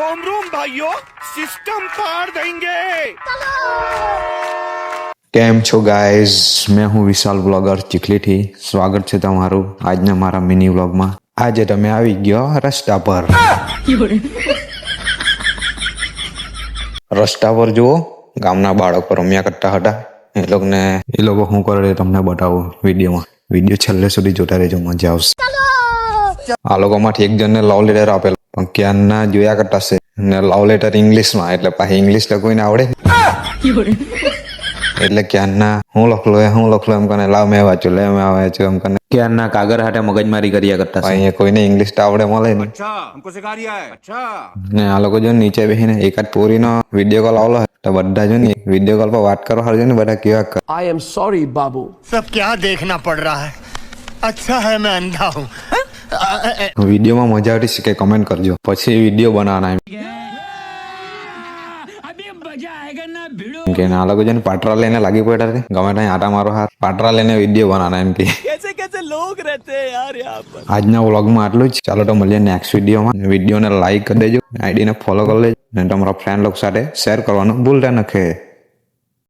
रोम रोम भाइयों, सिस्टम पार देंगे। કેમ છો ગાઈઝ, મેં હું વિશાલ બ્લોગર ચીખલીથી. સ્વાગત છે તમારું આજના મારા મિની વ્લોગમાં. આજે તમે આવી ગયો રસ્તા પર. રસ્તા પર જુઓ, ગામના બાળકો રમ્યા કરતા હતા. એ લોકો શું કરે તમને બતાવું વિડીયોમાં. વિડીયો છેલ્લે સુધી જોતા રહેજો, મજા આવશે. આ લોકોમાંથી એક જણને લવ લેટર આપેલો, પણ ક્યારના જોયા કરતા છે ને લવ લેટર ઇંગ્લિશમાં, એટલે પાછી ઇંગ્લિશ તો કોઈને આવડે એટલે ક્યારના હું લખલો એમ કને લાવ મેં વાંચ્યું એમ કને ક્યારના કાગળ હાથે મગજમારી કર્યા કરતા છે. અહીંયા કોઈને ઇંગ્લિશ તો આવડે મળે ને. ને આ લોકો જો નીચે બેસીને એકાદ પોરીનો વિડીયો કોલ આવલો તો બધા જો ને વિડીયો કોલ પર વાત કરવા હારું ને બધા કેવા કરે. I am sorry, बाबू. सब क्या देखना पड़ रहा है? अच्छा है मैं अंधा हूँ. વિડીયોમાં મજા આવતી છે કે કમેન્ટ કરજો, પછી વિડીયો બનાવવાના એમ કે આ લોકો છે પાટરા લઈને લાગી પડ્યા છે. ગમે ત્યાં આટા મારો હાથ પાટરા લઈને વિડીયો બનાવવાના એમ કે. कैसे लोग रहते हैं यार यहाँ पर. આજના વ્લોગમાં આટલું જ. ચાલો તો મળીએ નેક્સ્ટ વિડીયોમાં. વિડીયોને લાઈક કરી દેજો, આઈડીને ફોલો કરી લેજો અને તમારા ફ્રેન્ડ લોકો સાથે શેર કરવાનું ભૂલતા નથી.